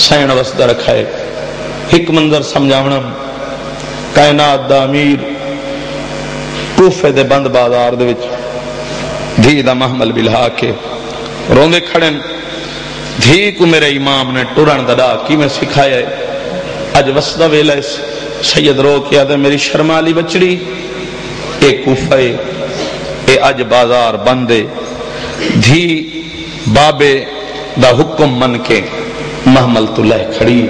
San वसदा रखा है। एक मंजर समझावना, कायनात दा अमीर कूफे दे बंद बाजार दे विच धी दा महमल बिल्हा के रोंदे खड़े। धी को मेरे इमाम ने टुरन दा कि मैं सिखाया है। अज वसदा वेला सैयद रो के आदे मेरी शर्माली बचड़ी ए कूफा ए अज बाजार बंद है। धी बाबे दा हुक्म मन के महमल तो लह खड़ी,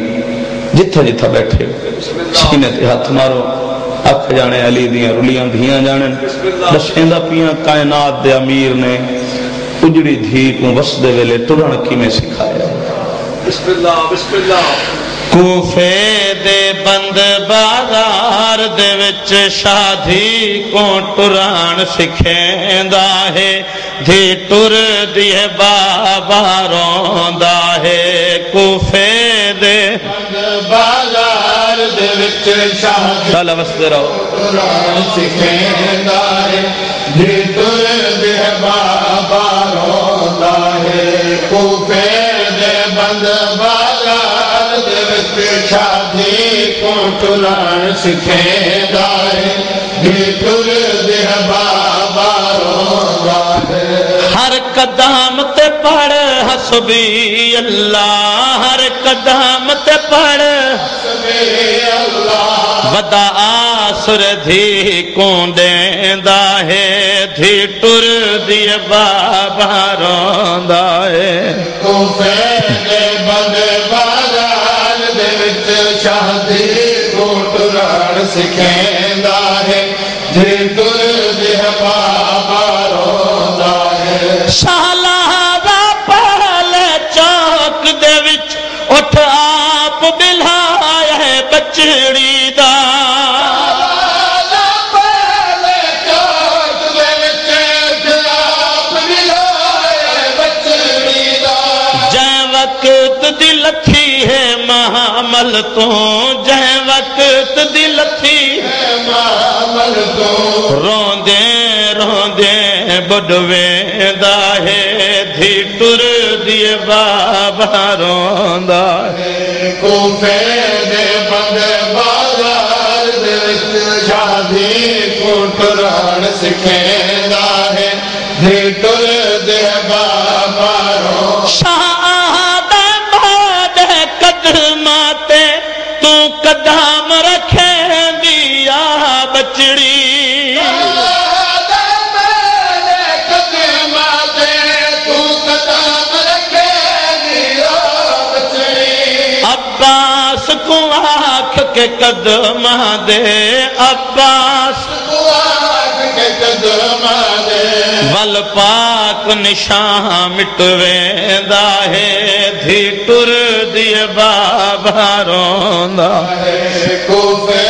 जिथे जिथे बैठे सीने ते हाथ मारो। अख जाने अली दियां रुलियां धियां जाने दसेंदा पियां कायनात दे अमीर ने उजड़ी धी को वसदे वेले टुरन किवें सिखाया। बिस्मिल्लाह बिस्मिल्लाह। कूफे दे बंद बाजार दे विच शादी को टुरान सिखेंदा है। धी टुर दिए बाबा रोंदा है। कूफे दे बंद बाजार दे विच शादी चल वसदे रहो टुरान सिखेंदा है। धी टुर दिए बाबा रोंदा है। कूफे दे बंद बाजार दे विच शादी को टुरान सिखेंदा है। धी टुर दिए बाबा रोंदा है। हर कदम ते पढ़ हसबी अल्लाह, हर कदम ते पढ़ हसबी अल्लाह। वदा आसर धी को देंदा है। धी टुर दिए बाबा रोंदा है। कूफे दे बंद बाजार दे विच शादी को टुरान सिखेंदा है। धी टुर दिए बाबा रोंदा है। शाहलादा पहले चौक दे विच उठ आप बिल्हाया है बचड़ी दा। पहले चौक दे विच उठ आप बिल्हाया है बचड़ी दा। जै वक्त दी लथी है महामल तो, जै वक्त दी लथी है महामल तो। रोंदे रोंदे बुडवेंदा है। धी टुर दिए बाबा रोंदा है। कूफे दे बंद बाजार दे विच शादी को टुरान सिखेंदा है। धी टुर दिए बाबा रोंदा। शाहदा मादे कदमा ते तू कदम रखेंदिया बचड़ी। अब्बास को आँख के कदमा दे, अब्बास को आँख के कदमा दे। वल पाक निशान मिटवेंदा है। धी टुर दिए बाबा रोंदा है। कूफे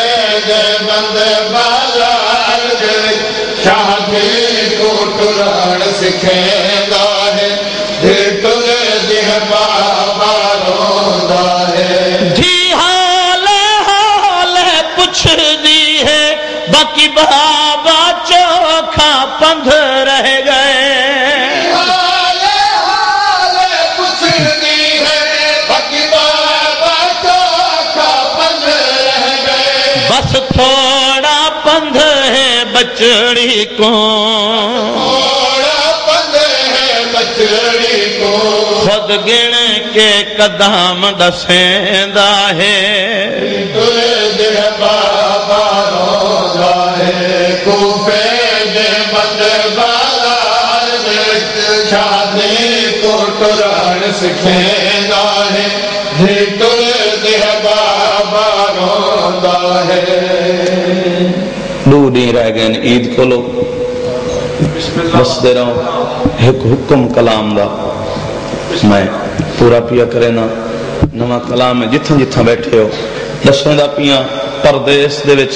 दे बंद बाजार दे शादी को टुरान सिखेंदा है। धी टुर दिए बाबा रोंदा है। धी हाल हाल पुछ दी है, बाकी बाबा चोखा पंध रह गए। हाल हाल पुछ दी है, बाकी बाबा चोखा पंध रह गए। बस थोड़ा पंध है बचड़ी को, थोड़ा पंध है बचड़ी को। खुद गिण के कदम दसेंदा है। टुर दिए बाबा रोंदा है। कूफे दे बंद बाजार दे विच शादी को टुरान सिखेंदा है। धी टुर दिए बाबा रोंदा है। दो दिन रह गए ईद को लो बसते रहो। एक हुक्म कलाम दा मैं पूरा पिया करे ना। नवा कलाम है जिथा जिथा बैठे हो दसवें पिया। परदेस दे विच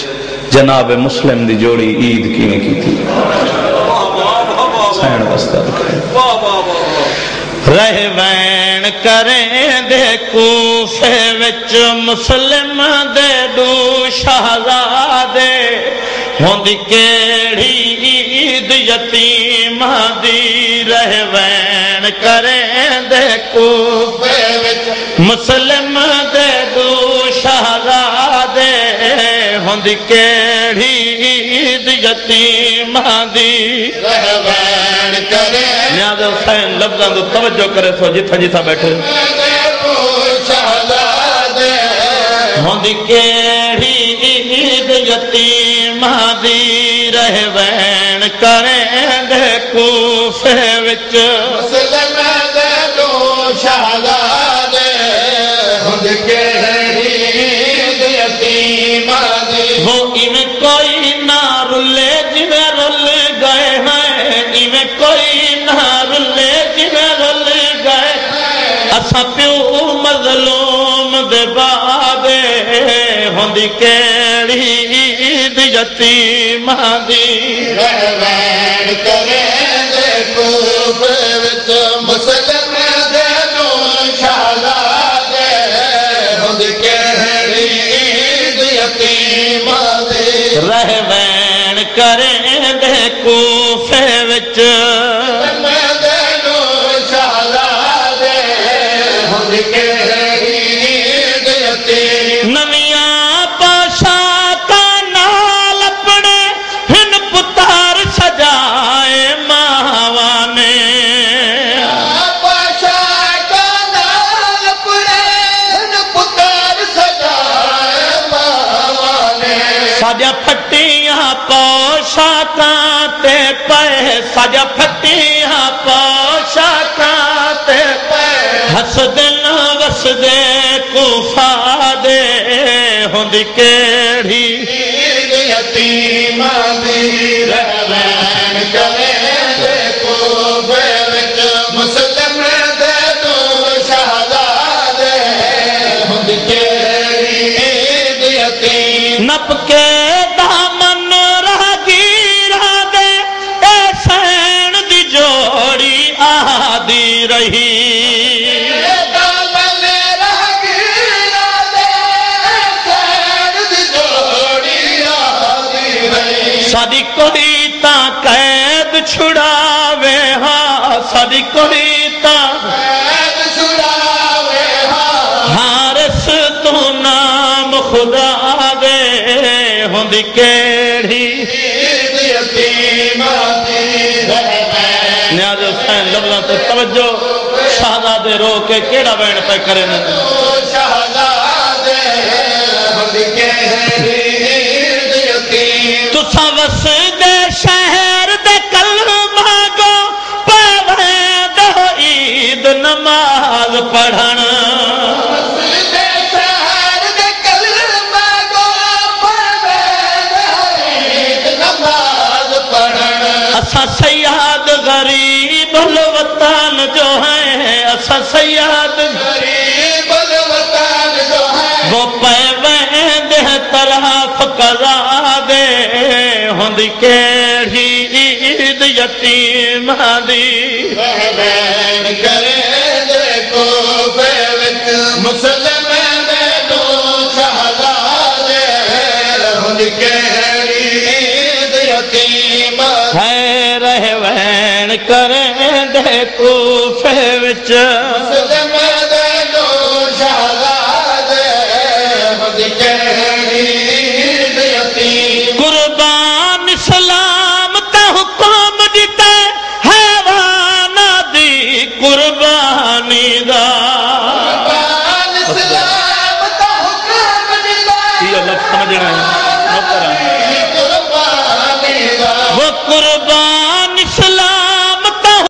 जनाब मुस्लिम दी जोड़ी ईद किवें कीती। सैन वसदा रह वैन करें दे कूफे विच मुस्लिम दे दू शहजादे। होंदी केड़ी ईद यतीमा दी। रह वैन करें दे कूफे विच मुस्लिम दे दो शहजादे होंदी केड़ी ईद यतीमां दी रहवान करे नियाज़ हुसैन लफ्ज़ां दी तवज्जो करे सो जिथा जिथा बैठे शहजादे होंदी केड़ी ईद यतीमां दी रहवान करे दे कूफे विच मुस्लिम दे दो शहजादे होंदी केड़ी ईद यतीमां दी वो इवें कोई ना रुले जिवें रुल गए हैं इवें कोई ना रुले जिवें रुल गए असा प्यो मज़लूम दे बादे होंदी केड़ी ईद यतीमां दी रहवान करे दे कूफे विच मुस्लिम दे दो शहजादे होंदी केड़ी ईद यतीमां दी रहवान करे दे कूफे विच नवियां पोशाकां नाल अपने हिन पुतार सजाए मावां ने पोशाकां नाल अपने हिन पुतार सजाए मावां ने साजा फटियां पोशाकां ते पए साजा फटियां पोशाकां ते पए हसदे न वसदे कूफा दे होंदी केड़ी ईद यतीमां दी रहवान करे दे कूफे विच मुस्लिम दे दो शहजादे होंदी केड़ी ईद यतीम नप के दामन राहगीरा दे ए सैन दी जोड़ी आदी रही सादी कोई ता कैद छुड़ावे हाँ सादी कोई ता कैद छुड़ावे हारिस तू नाम खुदा दे होंदी केड़ी ईद यतीमां दी नियाज़ हुसैन लफ्ज़ां ते तवज्जो शहजादे रो के केड़ा वैन पे करे न शहजादे होंदी केड़ी तुसा वसदे शहर दे कलमा गो पावे दो ईद नमाज पढ़न वसदे शहर दे कलमा गो पावे दो ईद नमाज पढ़न असा सयाद गरीब वतन जो है असा सयाद गरीब वतन जो है वो पावे दे तरफ करा दे होंदी केड़ी ईद यतीमां दी रहवान करे दे कूफे विच मुस्लिम दे दो शहजादे होंदी केड़ी ईद यतीमां है रहवान करे दे कूफे विच मुस्लिम दे दो शहजादे होंदी केड़ी ईद यतीम कुर्बान सलाम ता हुक्म दिता हैवाना दी कुर्बानी दा कुर्बान सलाम ता हुक्म दिता ये लफ्ज़ समझना है